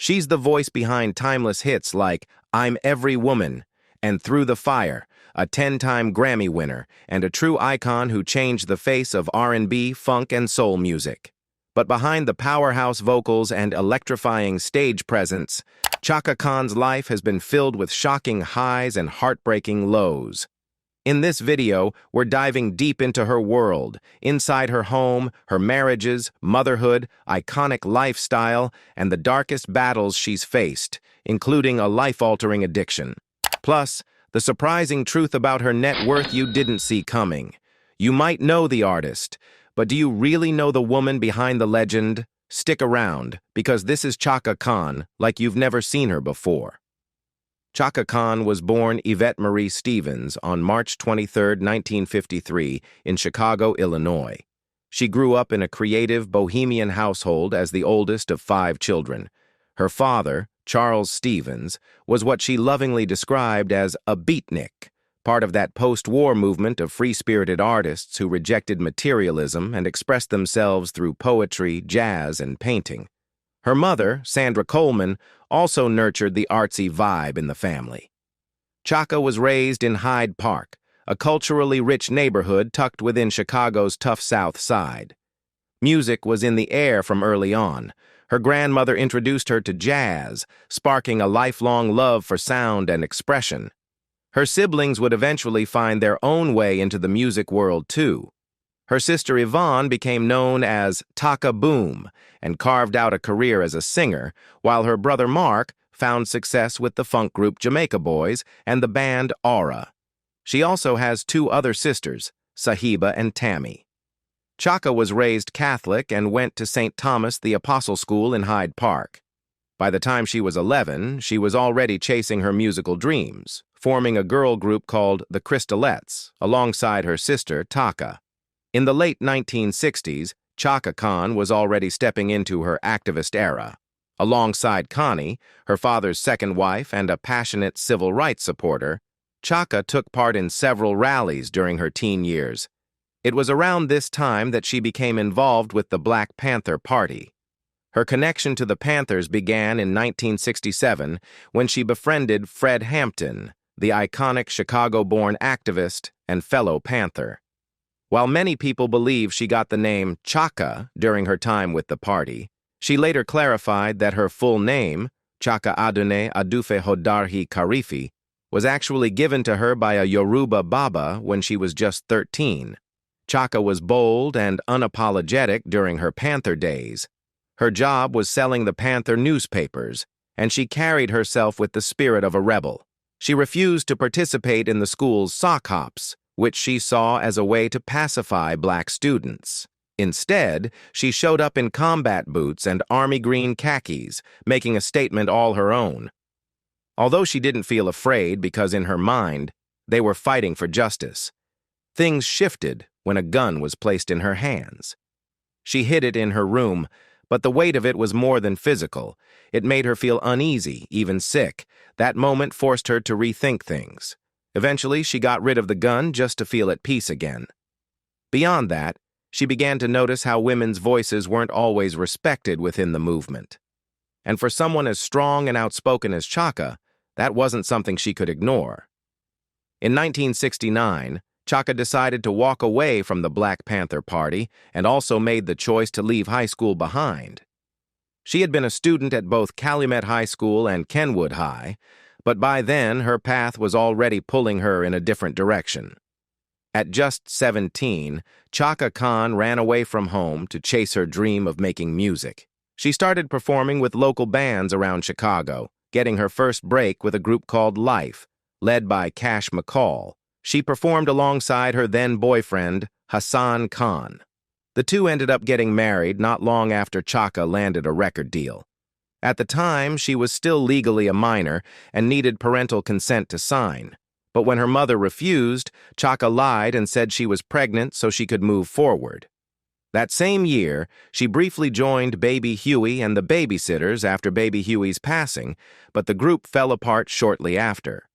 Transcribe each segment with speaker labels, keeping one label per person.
Speaker 1: She's the voice behind timeless hits like I'm Every Woman and Through the Fire, a 10-time Grammy winner and a true icon who changed the face of R&B, funk, and soul music. But behind the powerhouse vocals and electrifying stage presence, Chaka Khan's life has been filled with shocking highs and heartbreaking lows. In this video, we're diving deep into her world, inside her home, her marriages, motherhood, iconic lifestyle, and the darkest battles she's faced, including a life-altering addiction. Plus, the surprising truth about her net worth you didn't see coming. You might know the artist, but do you really know the woman behind the legend? Stick around, because this is Chaka Khan like you've never seen her before. Chaka Khan was born Yvette Marie Stevens on March 23, 1953, in Chicago, Illinois. She grew up in a creative, bohemian household as the oldest of 5 children. Her father, Charles Stevens, was what she lovingly described as a beatnik, part of that post-war movement of free-spirited artists who rejected materialism and expressed themselves through poetry, jazz, and painting. Her mother, Sandra Coleman, also nurtured the artsy vibe in the family. Chaka was raised in Hyde Park, a culturally rich neighborhood tucked within Chicago's tough South Side. Music was in the air from early on. Her grandmother introduced her to jazz, sparking a lifelong love for sound and expression. Her siblings would eventually find their own way into the music world, too. Her sister Yvonne became known as Taka Boom and carved out a career as a singer, while her brother Mark found success with the funk group Jamaica Boys and the band Aura. She also has 2 other sisters, Sahiba and Tammy. Chaka was raised Catholic and went to St. Thomas the Apostle School in Hyde Park. By the time she was 11, she was already chasing her musical dreams, forming a girl group called the Crystalettes, alongside her sister Taka. In the late 1960s, Chaka Khan was already stepping into her activist era. Alongside Connie, her father's second wife and a passionate civil rights supporter, Chaka took part in several rallies during her teen years. It was around this time that she became involved with the Black Panther Party. Her connection to the Panthers began in 1967 when she befriended Fred Hampton, the iconic Chicago-born activist and fellow Panther. While many people believe she got the name Chaka during her time with the party, she later clarified that her full name, Chaka Adune Adufe Hodarhi Karifi, was actually given to her by a Yoruba Baba when she was just 13. Chaka was bold and unapologetic during her Panther days. Her job was selling the Panther newspapers, and she carried herself with the spirit of a rebel. She refused to participate in the school's sock hops, which she saw as a way to pacify black students. Instead, she showed up in combat boots and army green khakis, making a statement all her own. Although she didn't feel afraid because in her mind, they were fighting for justice, things shifted when a gun was placed in her hands. She hid it in her room, but the weight of it was more than physical. It made her feel uneasy, even sick. That moment forced her to rethink things. Eventually, she got rid of the gun just to feel at peace again. Beyond that, she began to notice how women's voices weren't always respected within the movement. And for someone as strong and outspoken as Chaka, that wasn't something she could ignore. In 1969, Chaka decided to walk away from the Black Panther Party and also made the choice to leave high school behind. She had been a student at both Calumet High School and Kenwood High, but by then her path was already pulling her in a different direction. At just 17, Chaka Khan ran away from home to chase her dream of making music. She started performing with local bands around Chicago, getting her first break with a group called Life, led by Cash McCall. She performed alongside her then-boyfriend, Hassan Khan. The two ended up getting married not long after Chaka landed a record deal. At the time, she was still legally a minor and needed parental consent to sign. But when her mother refused, Chaka lied and said she was pregnant so she could move forward. That same year, she briefly joined Baby Huey and the Babysitters after Baby Huey's passing, but the group fell apart shortly after.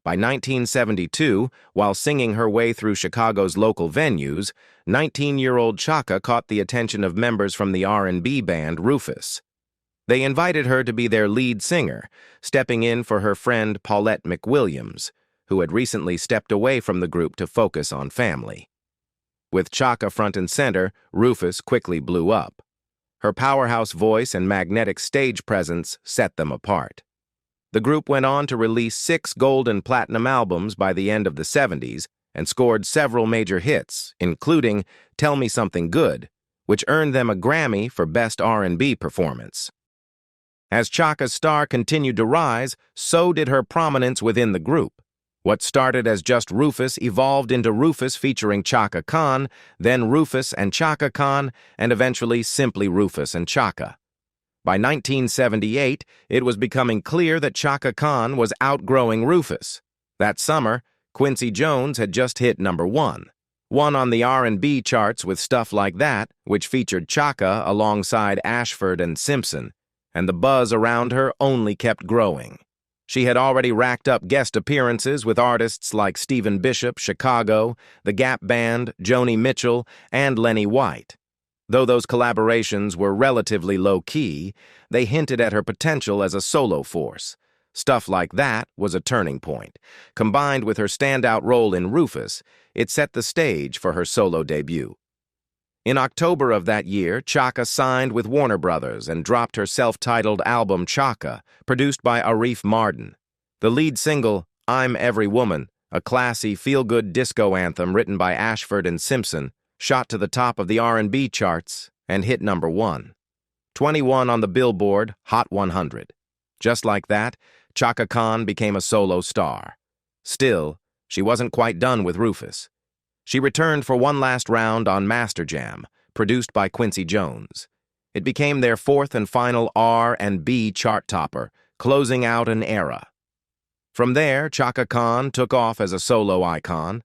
Speaker 1: By 1972, while singing her way through Chicago's local venues, 19-year-old Chaka caught the attention of members from the R&B band Rufus. They invited her to be their lead singer, stepping in for her friend Paulette McWilliams, who had recently stepped away from the group to focus on family. With Chaka front and center, Rufus quickly blew up. Her powerhouse voice and magnetic stage presence set them apart. The group went on to release 6 gold and platinum albums by the end of the 70s and scored several major hits, including Tell Me Something Good, which earned them a Grammy for Best R&B Performance. As Chaka's star continued to rise, so did her prominence within the group. What started as just Rufus evolved into Rufus featuring Chaka Khan, then Rufus and Chaka Khan, and eventually simply Rufus and Chaka. By 1978, it was becoming clear that Chaka Khan was outgrowing Rufus. That summer, Quincy Jones had just hit #1. One on the R&B charts with Stuff Like That, which featured Chaka alongside Ashford and Simpson, and the buzz around her only kept growing. She had already racked up guest appearances with artists like Stephen Bishop, Chicago, the Gap Band, Joni Mitchell, and Lenny White. Though those collaborations were relatively low-key, they hinted at her potential as a solo force. Stuff Like That was a turning point. Combined with her standout role in Rufus, it set the stage for her solo debut. In October of that year, Chaka signed with Warner Brothers and dropped her self-titled album Chaka, produced by Arif Mardin. The lead single, I'm Every Woman, a classy, feel-good disco anthem written by Ashford and Simpson, shot to the top of the R&B charts and hit #1. 21 on the Billboard Hot 100. Just like that, Chaka Khan became a solo star. Still, she wasn't quite done with Rufus. She returned for one last round on Master Jam, produced by Quincy Jones. It became their 4th and final R&B chart topper, closing out an era. From there, Chaka Khan took off as a solo icon.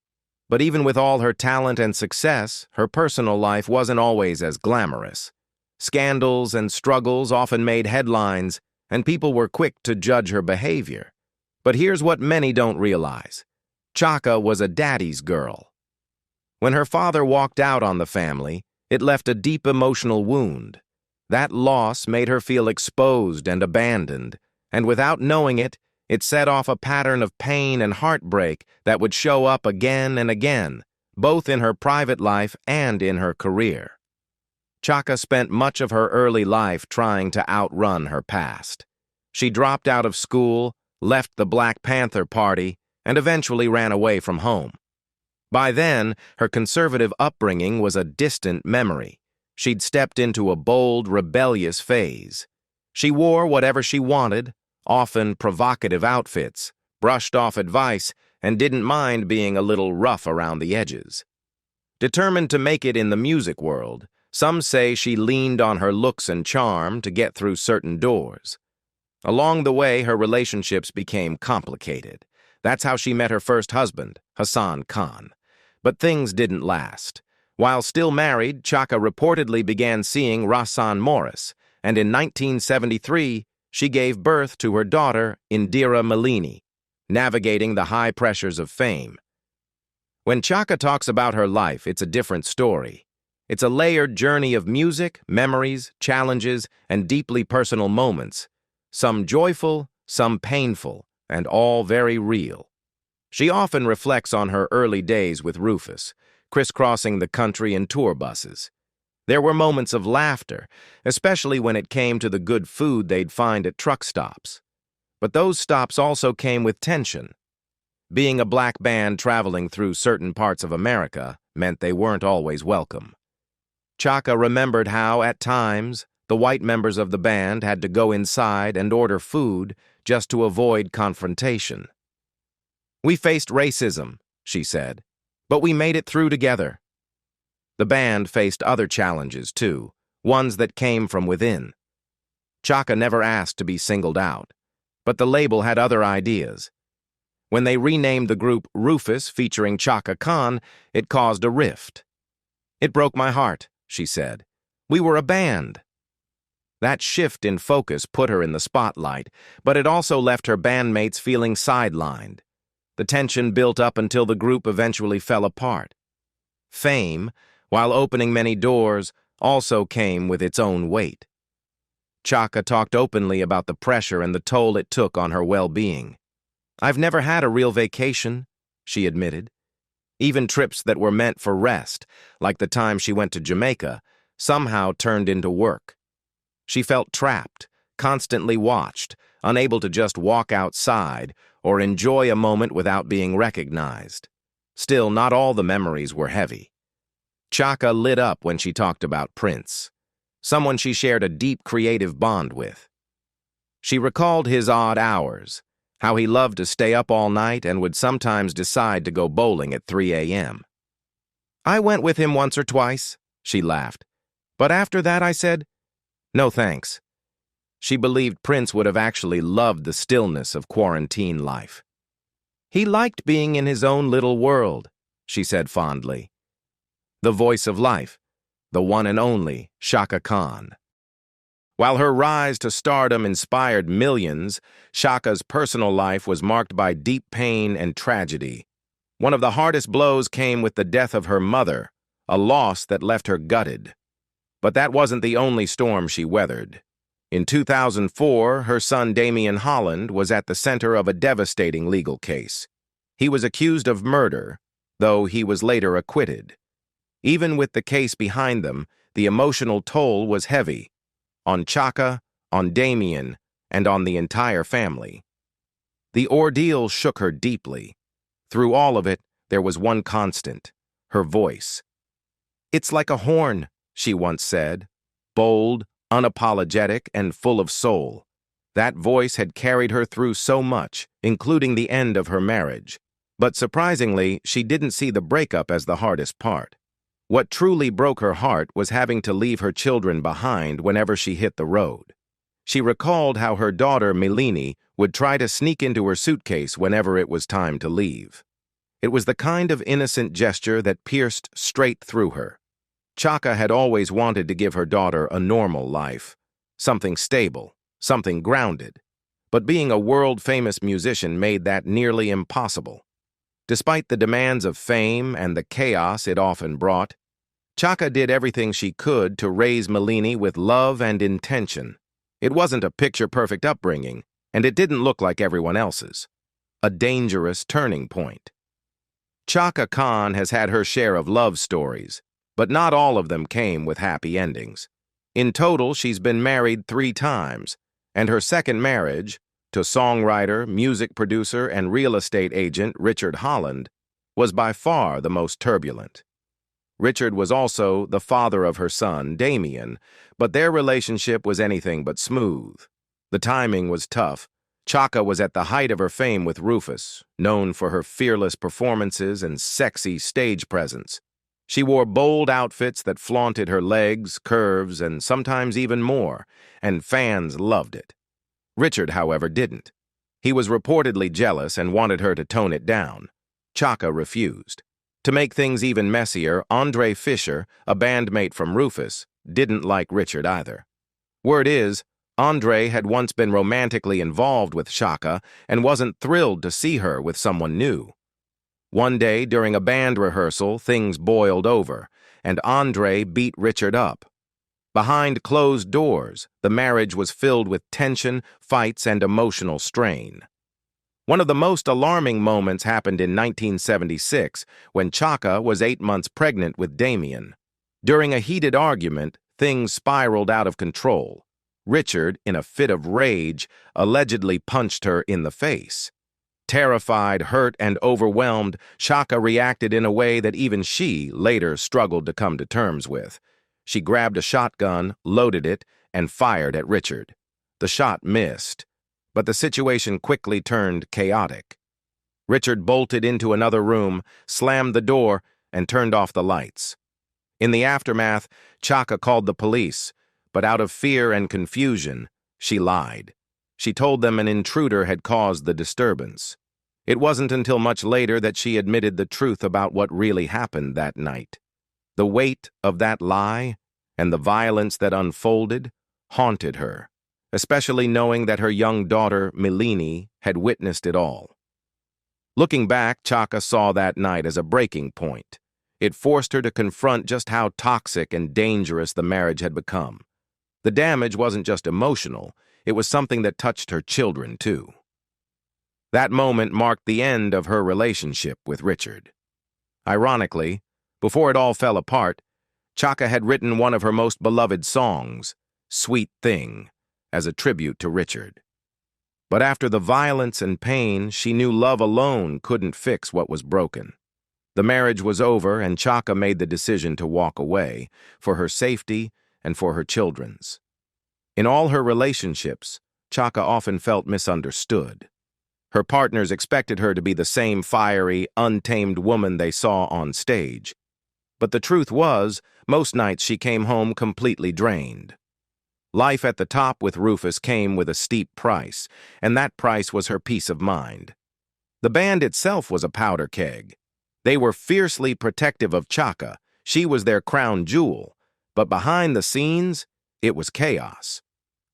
Speaker 1: But even with all her talent and success, her personal life wasn't always as glamorous. Scandals and struggles often made headlines, and people were quick to judge her behavior. But here's what many don't realize. Chaka was a daddy's girl. When her father walked out on the family, it left a deep emotional wound. That loss made her feel exposed and abandoned, and without knowing it, it set off a pattern of pain and heartbreak that would show up again and again, both in her private life and in her career. Chaka spent much of her early life trying to outrun her past. She dropped out of school, left the Black Panther Party, and eventually ran away from home. By then, her conservative upbringing was a distant memory. She'd stepped into a bold, rebellious phase. She wore whatever she wanted, often provocative outfits, brushed off advice, and didn't mind being a little rough around the edges. Determined to make it in the music world, some say she leaned on her looks and charm to get through certain doors. Along the way, her relationships became complicated. That's how she met her first husband, Hassan Khan. But things didn't last. While still married, Chaka reportedly began seeing Rahsaan Morris, and in 1973, she gave birth to her daughter, Indira Malini, navigating the high pressures of fame. When Chaka talks about her life, it's a different story. It's a layered journey of music, memories, challenges, and deeply personal moments, some joyful, some painful, and all very real. She often reflects on her early days with Rufus, crisscrossing the country in tour buses. There were moments of laughter, especially when it came to the good food they'd find at truck stops. But those stops also came with tension. Being a black band traveling through certain parts of America meant they weren't always welcome. Chaka remembered how, at times, the white members of the band had to go inside and order food just to avoid confrontation. "We faced racism," she said, "but we made it through together." The band faced other challenges, too, ones that came from within. Chaka never asked to be singled out, but the label had other ideas. When they renamed the group Rufus featuring Chaka Khan, it caused a rift. "It broke my heart," she said. "We were a band." That shift in focus put her in the spotlight, but it also left her bandmates feeling sidelined. The tension built up until the group eventually fell apart. Fame, while opening many doors, also came with its own weight. Chaka talked openly about the pressure and the toll it took on her well-being. "I've never had a real vacation," she admitted. Even trips that were meant for rest, like the time she went to Jamaica, somehow turned into work. She felt trapped, constantly watched, unable to just walk outside or enjoy a moment without being recognized. Still, not all the memories were heavy. Chaka lit up when she talked about Prince, someone she shared a deep creative bond with. She recalled his odd hours, how he loved to stay up all night and would sometimes decide to go bowling at 3 a.m. "I went with him once or twice," she laughed. "But after that I said, no thanks." She believed Prince would have actually loved the stillness of quarantine life. "He liked being in his own little world," she said fondly. The voice of life, the one and only Chaka Khan. While her rise to stardom inspired millions, Chaka's personal life was marked by deep pain and tragedy. One of the hardest blows came with the death of her mother, a loss that left her gutted. But that wasn't the only storm she weathered. In 2004, her son Damian Holland was at the center of a devastating legal case. He was accused of murder, though he was later acquitted. Even with the case behind them, the emotional toll was heavy. On Chaka, on Damian, and on the entire family. The ordeal shook her deeply. Through all of it, there was one constant: her voice. "It's like a horn," she once said, bold, unapologetic, and full of soul. That voice had carried her through so much, including the end of her marriage. But surprisingly, she didn't see the breakup as the hardest part. What truly broke her heart was having to leave her children behind whenever she hit the road. She recalled how her daughter, Milini, would try to sneak into her suitcase whenever it was time to leave. It was the kind of innocent gesture that pierced straight through her. Chaka had always wanted to give her daughter a normal life, something stable, something grounded. But being a world-famous musician made that nearly impossible. Despite the demands of fame and the chaos it often brought, Chaka did everything she could to raise Milini with love and intention. It wasn't a picture-perfect upbringing, and it didn't look like everyone else's. A dangerous turning point. Chaka Khan has had her share of love stories, but not all of them came with happy endings. In total, she's been married 3 times, and her second marriage, to songwriter, music producer, and real estate agent Richard Holland, was by far the most turbulent. Richard was also the father of her son, Damian, but their relationship was anything but smooth. The timing was tough. Chaka was at the height of her fame with Rufus, known for her fearless performances and sexy stage presence. She wore bold outfits that flaunted her legs, curves, and sometimes even more, and fans loved it. Richard, however, didn't. He was reportedly jealous and wanted her to tone it down. Chaka refused. To make things even messier, Andre Fisher, a bandmate from Rufus, didn't like Richard either. Word is, Andre had once been romantically involved with Chaka and wasn't thrilled to see her with someone new. One day, during a band rehearsal, things boiled over, and Andre beat Richard up. Behind closed doors, the marriage was filled with tension, fights, and emotional strain. One of the most alarming moments happened in 1976, when Chaka was 8 months pregnant with Damian. During a heated argument, things spiraled out of control. Richard, in a fit of rage, allegedly punched her in the face. Terrified, hurt, and overwhelmed, Chaka reacted in a way that even she later struggled to come to terms with. She grabbed a shotgun, loaded it, and fired at Richard. The shot missed, but the situation quickly turned chaotic. Richard bolted into another room, slammed the door, and turned off the lights. In the aftermath, Chaka called the police, but out of fear and confusion, she lied. She told them an intruder had caused the disturbance. It wasn't until much later that she admitted the truth about what really happened that night. The weight of that lie and the violence that unfolded haunted her, especially knowing that her young daughter, Milini, had witnessed it all. Looking back, Chaka saw that night as a breaking point. It forced her to confront just how toxic and dangerous the marriage had become. The damage wasn't just emotional, it was something that touched her children, too. That moment marked the end of her relationship with Richard. Ironically, before it all fell apart, Chaka had written one of her most beloved songs, Sweet Thing, as a tribute to Richard. But after the violence and pain, she knew love alone couldn't fix what was broken. The marriage was over, and Chaka made the decision to walk away, for her safety and for her children's. In all her relationships, Chaka often felt misunderstood. Her partners expected her to be the same fiery, untamed woman they saw on stage. But the truth was, most nights she came home completely drained. Life at the top with Rufus came with a steep price, and that price was her peace of mind. The band itself was a powder keg. They were fiercely protective of Chaka. She was their crown jewel. But behind the scenes, it was chaos.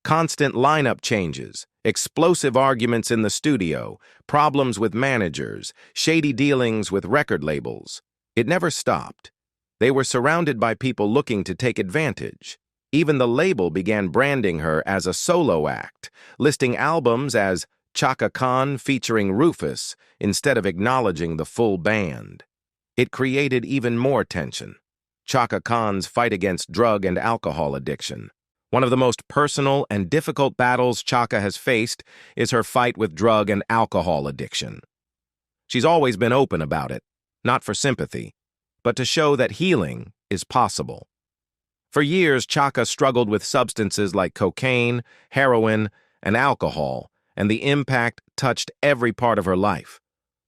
Speaker 1: Constant lineup changes, explosive arguments in the studio, problems with managers, shady dealings with record labels. It never stopped. They were surrounded by people looking to take advantage. Even the label began branding her as a solo act, listing albums as Chaka Khan featuring Rufus instead of acknowledging the full band. It created even more tension. Chaka Khan's fight against drug and alcohol addiction. One of the most personal and difficult battles Chaka has faced is her fight with drug and alcohol addiction. She's always been open about it, not for sympathy, but to show that healing is possible. For years, Chaka struggled with substances like cocaine, heroin, and alcohol, and the impact touched every part of her life,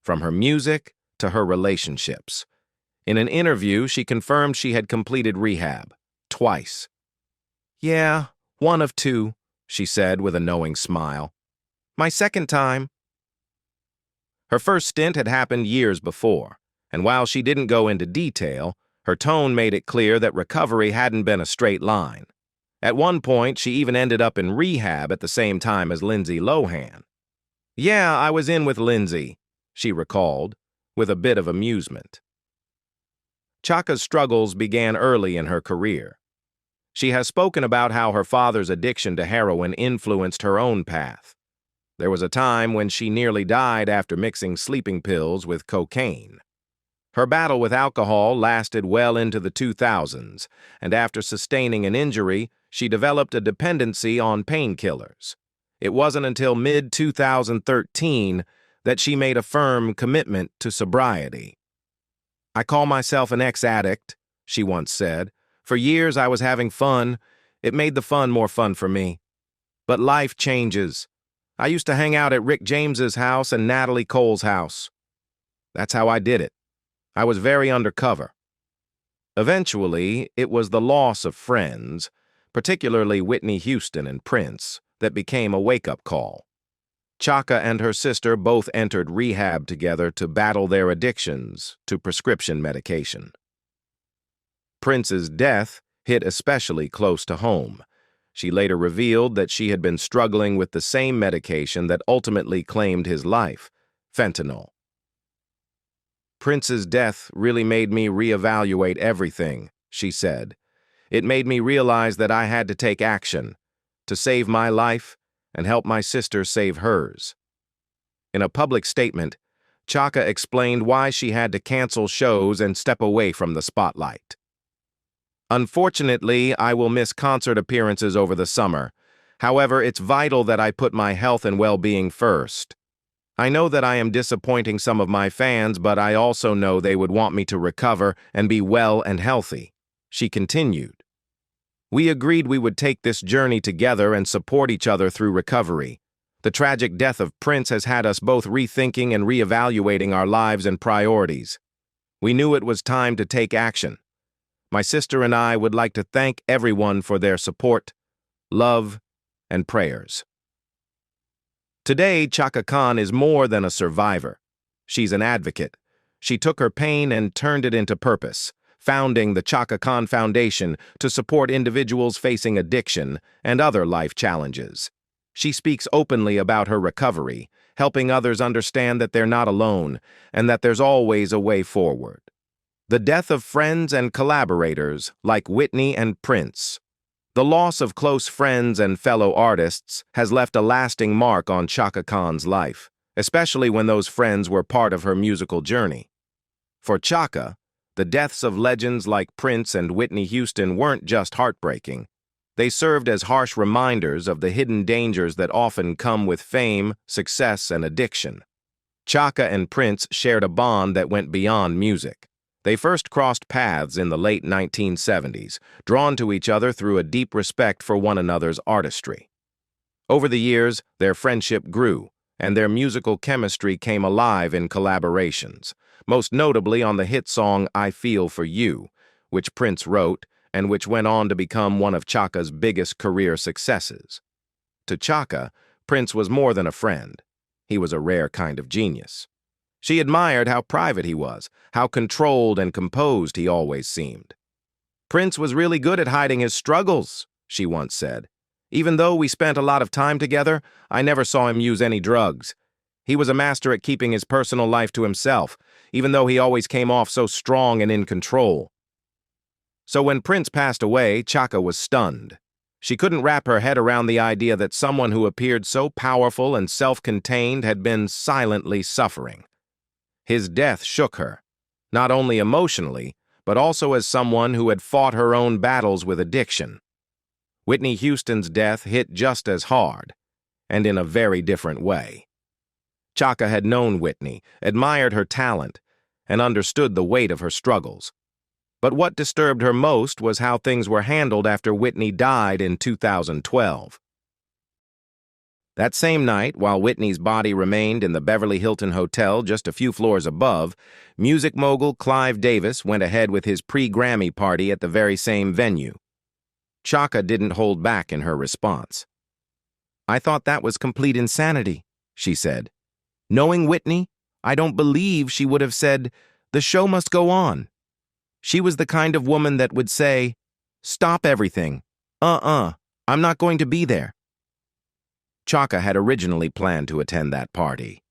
Speaker 1: from her music to her relationships. In an interview, she confirmed she had completed rehab, twice. "Yeah, one of two," she said with a knowing smile. "My second time." Her first stint had happened years before, and while she didn't go into detail, her tone made it clear that recovery hadn't been a straight line. At one point, she even ended up in rehab at the same time as Lindsay Lohan. "Yeah, I was in with Lindsay," she recalled, with a bit of amusement. Chaka's struggles began early in her career. She has spoken about how her father's addiction to heroin influenced her own path. There was a time when she nearly died after mixing sleeping pills with cocaine. Her battle with alcohol lasted well into the 2000s, and after sustaining an injury, she developed a dependency on painkillers. It wasn't until mid-2013 that she made a firm commitment to sobriety. "I call myself an ex-addict," she once said. "For years I was having fun. It made the fun more fun for me. But life changes. I used to hang out at Rick James's house and Natalie Cole's house. That's how I did it. I was very undercover." Eventually, it was the loss of friends, particularly Whitney Houston and Prince, that became a wake-up call. Chaka and her sister both entered rehab together to battle their addictions to prescription medication. Prince's death hit especially close to home. She later revealed that she had been struggling with the same medication that ultimately claimed his life, fentanyl. "Prince's death really made me reevaluate everything," she said. "It made me realize that I had to take action, to save my life and help my sister save hers." In a public statement, Chaka explained why she had to cancel shows and step away from the spotlight. "Unfortunately, I will miss concert appearances over the summer. However, it's vital that I put my health and well-being first. I know that I am disappointing some of my fans, but I also know they would want me to recover and be well and healthy," she continued. "We agreed we would take this journey together and support each other through recovery. The tragic death of Prince has had us both rethinking and reevaluating our lives and priorities. We knew it was time to take action. My sister and I would like to thank everyone for their support, love, and prayers." Today, Chaka Khan is more than a survivor. She's an advocate. She took her pain and turned it into purpose, founding the Chaka Khan Foundation to support individuals facing addiction and other life challenges. She speaks openly about her recovery, helping others understand that they're not alone and that there's always a way forward. The death of friends and collaborators like Whitney and Prince, The loss of close friends and fellow artists has left a lasting mark on Chaka Khan's life, especially when those friends were part of her musical journey. For Chaka, the deaths of legends like Prince and Whitney Houston weren't just heartbreaking. They served as harsh reminders of the hidden dangers that often come with fame, success, and addiction. Chaka and Prince shared a bond that went beyond music. They first crossed paths in the late 1970s, drawn to each other through a deep respect for one another's artistry. Over the years, their friendship grew, and their musical chemistry came alive in collaborations, most notably on the hit song I Feel For You, which Prince wrote and which went on to become one of Chaka's biggest career successes. To Chaka, Prince was more than a friend. He was a rare kind of genius. She admired how private he was, how controlled and composed he always seemed. "Prince was really good at hiding his struggles," she once said. "Even though we spent a lot of time together, I never saw him use any drugs. He was a master at keeping his personal life to himself, even though he always came off so strong and in control." So when Prince passed away, Chaka was stunned. She couldn't wrap her head around the idea that someone who appeared so powerful and self-contained had been silently suffering. His death shook her, not only emotionally, but also as someone who had fought her own battles with addiction. Whitney Houston's death hit just as hard, and in a very different way. Chaka had known Whitney, admired her talent, and understood the weight of her struggles. But what disturbed her most was how things were handled after Whitney died in 2012. That same night, while Whitney's body remained in the Beverly Hilton Hotel just a few floors above, music mogul Clive Davis went ahead with his pre-Grammy party at the very same venue. Chaka didn't hold back in her response. "I thought that was complete insanity," she said. "Knowing Whitney, I don't believe she would have said, 'The show must go on.' She was the kind of woman that would say, 'Stop everything. I'm not going to be there.'" Chaka had originally planned to attend that party.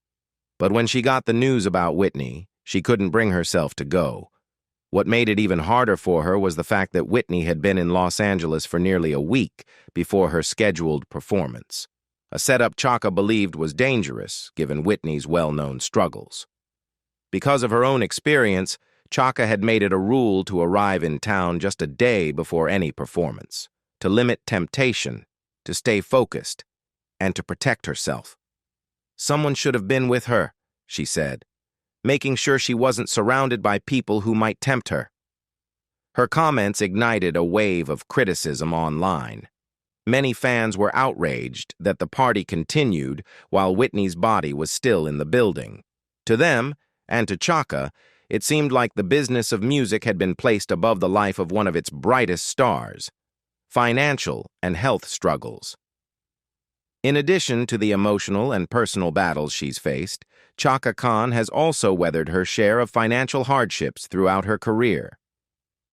Speaker 1: But when she got the news about Whitney, she couldn't bring herself to go. What made it even harder for her was the fact that Whitney had been in Los Angeles for nearly a week before her scheduled performance, a setup Chaka believed was dangerous given Whitney's well-known struggles. Because of her own experience, Chaka had made it a rule to arrive in town just a day before any performance, to limit temptation, to stay focused, and to protect herself. "Someone should have been with her," she said, making sure she wasn't surrounded by people who might tempt her. Her comments ignited a wave of criticism online. Many fans were outraged that the party continued while Whitney's body was still in the building. To them, and to Chaka, it seemed like the business of music had been placed above the life of one of its brightest stars: financial and health struggles. In addition to the emotional and personal battles she's faced, Chaka Khan has also weathered her share of financial hardships throughout her career.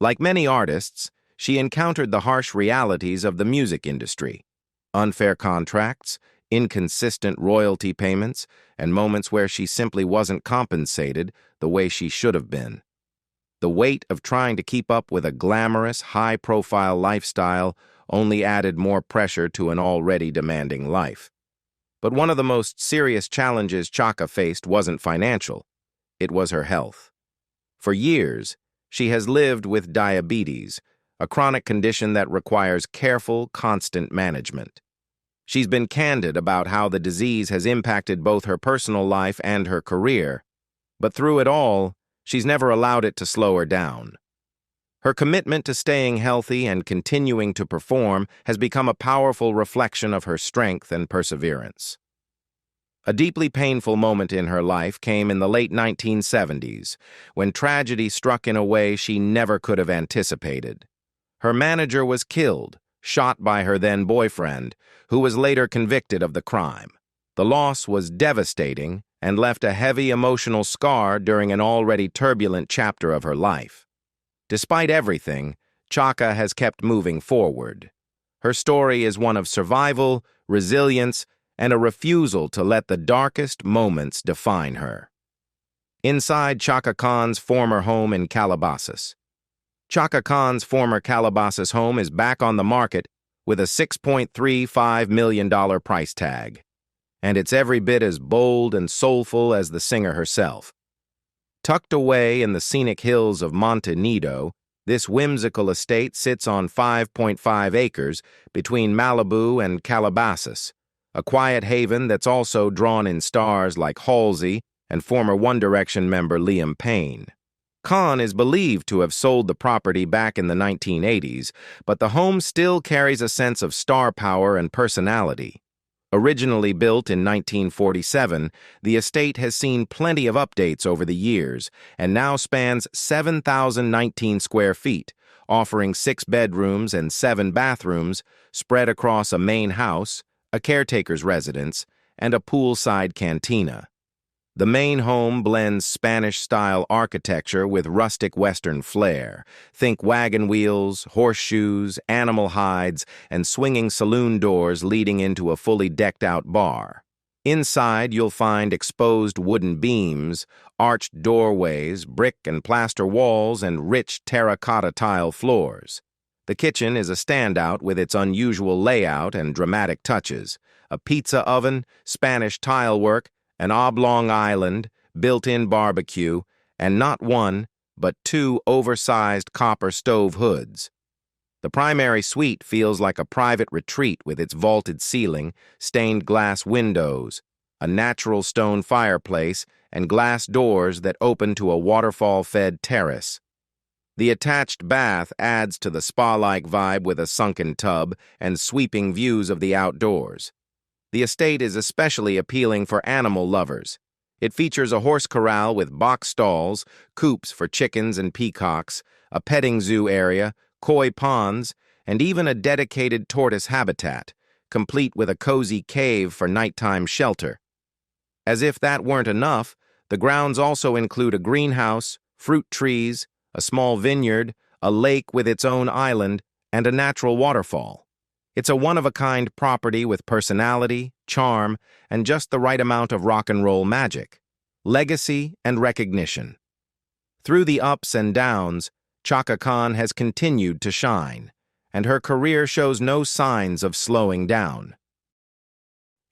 Speaker 1: Like many artists, she encountered the harsh realities of the music industry: unfair contracts, inconsistent royalty payments, and moments where she simply wasn't compensated the way she should have been. The weight of trying to keep up with a glamorous, high-profile lifestyle only added more pressure to an already demanding life. But one of the most serious challenges Chaka faced wasn't financial. It was her health. For years, she has lived with diabetes, a chronic condition that requires careful, constant management. She's been candid about how the disease has impacted both her personal life and her career, but through it all, she's never allowed it to slow her down. Her commitment to staying healthy and continuing to perform has become a powerful reflection of her strength and perseverance. A deeply painful moment in her life came in the late 1970s, when tragedy struck in a way she never could have anticipated. Her manager was killed, shot by her then-boyfriend, who was later convicted of the crime. The loss was devastating and left a heavy emotional scar during an already turbulent chapter of her life. Despite everything, Chaka has kept moving forward. Her story is one of survival, resilience, and a refusal to let the darkest moments define her. Inside Chaka Khan's former home in Calabasas. Chaka Khan's former Calabasas home is back on the market, with a $6.35 million price tag. And it's every bit as bold and soulful as the singer herself. Tucked away in the scenic hills of Monte Nido, this whimsical estate sits on 5.5 acres between Malibu and Calabasas, a quiet haven that's also drawn in stars like Halsey and former One Direction member Liam Payne. Khan is believed to have sold the property back in the 1980s, but the home still carries a sense of star power and personality. Originally built in 1947, the estate has seen plenty of updates over the years and now spans 7,019 square feet, offering 6 bedrooms and 7 bathrooms spread across a main house, a caretaker's residence, and a poolside cantina. The main home blends Spanish-style architecture with rustic Western flair. Think wagon wheels, horseshoes, animal hides, and swinging saloon doors leading into a fully decked-out bar. Inside, you'll find exposed wooden beams, arched doorways, brick and plaster walls, and rich terracotta tile floors. The kitchen is a standout with its unusual layout and dramatic touches. A pizza oven, Spanish tile work, an oblong island, built-in barbecue, and not one, but 2 oversized copper stove hoods. The primary suite feels like a private retreat with its vaulted ceiling, stained glass windows, a natural stone fireplace, and glass doors that open to a waterfall-fed terrace. The attached bath adds to the spa-like vibe with a sunken tub and sweeping views of the outdoors. The estate is especially appealing for animal lovers. It features a horse corral with box stalls, coops for chickens and peacocks, a petting zoo area, koi ponds, and even a dedicated tortoise habitat, complete with a cozy cave for nighttime shelter. As if that weren't enough, the grounds also include a greenhouse, fruit trees, a small vineyard, a lake with its own island, and a natural waterfall. It's a one-of-a-kind property with personality, charm, and just the right amount of rock and roll magic, legacy, and recognition. Through the ups and downs, Chaka Khan has continued to shine, and her career shows no signs of slowing down.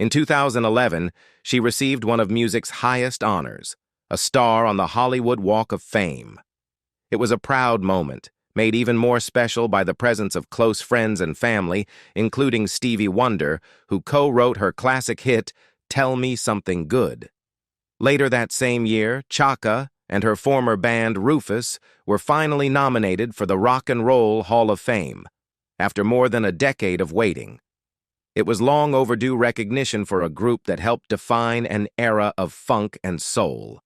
Speaker 1: In 2011, she received one of music's highest honors, a star on the Hollywood Walk of Fame. It was a proud moment, made even more special by the presence of close friends and family, including Stevie Wonder, who co-wrote her classic hit, Tell Me Something Good. Later that same year, Chaka and her former band Rufus were finally nominated for the Rock and Roll Hall of Fame, after more than a decade of waiting. It was long overdue recognition for a group that helped define an era of funk and soul.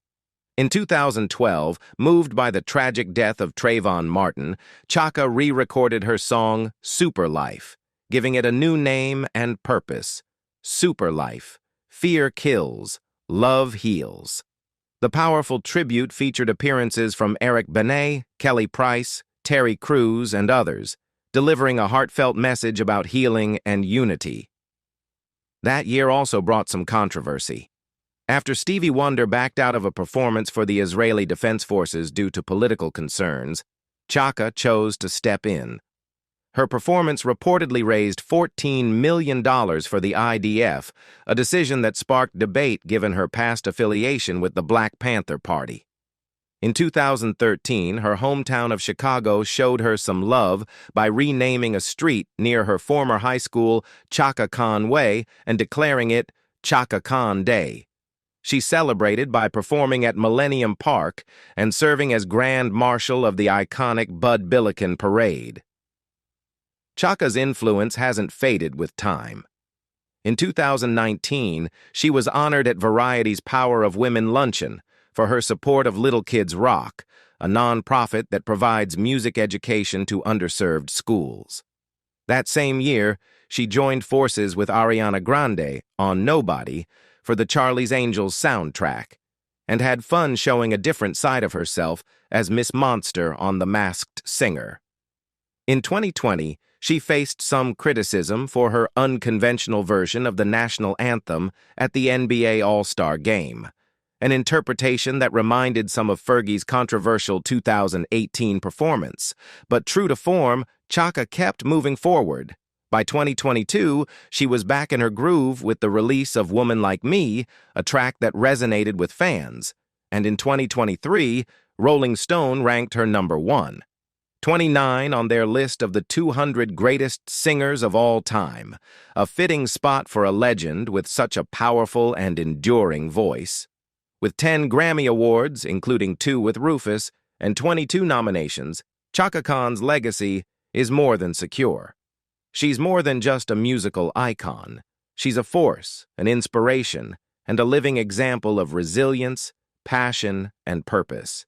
Speaker 1: In 2012, moved by the tragic death of Trayvon Martin, Chaka re-recorded her song Super Life, giving it a new name and purpose. Super Life. Fear kills. Love heals. The powerful tribute featured appearances from Eric Benet, Kelly Price, Terry Crews, and others, delivering a heartfelt message about healing and unity. That year also brought some controversy. After Stevie Wonder backed out of a performance for the Israeli Defense Forces due to political concerns, Chaka chose to step in. Her performance reportedly raised $14 million for the IDF, a decision that sparked debate given her past affiliation with the Black Panther Party. In 2013, her hometown of Chicago showed her some love by renaming a street near her former high school Chaka Khan Way and declaring it Chaka Khan Day. She celebrated by performing at Millennium Park and serving as Grand Marshal of the iconic Bud Billiken Parade. Chaka's influence hasn't faded with time. In 2019, she was honored at Variety's Power of Women Luncheon for her support of Little Kids Rock, a nonprofit that provides music education to underserved schools. That same year, she joined forces with Ariana Grande on Nobody for the Charlie's Angels soundtrack, and had fun showing a different side of herself as Miss Monster on The Masked Singer. In 2020, she faced some criticism for her unconventional version of the national anthem at the NBA All-Star Game, an interpretation that reminded some of Fergie's controversial 2018 performance. But true to form, Chaka kept moving forward, By 2022, she was back in her groove with the release of Woman Like Me, a track that resonated with fans. And in 2023, Rolling Stone ranked her #1. 29 on their list of the 200 greatest singers of all time, a fitting spot for a legend with such a powerful and enduring voice. With 10 Grammy Awards, including 2 with Rufus, and 22 nominations, Chaka Khan's legacy is more than secure. She's more than just a musical icon. She's a force, an inspiration, and a living example of resilience, passion, and purpose.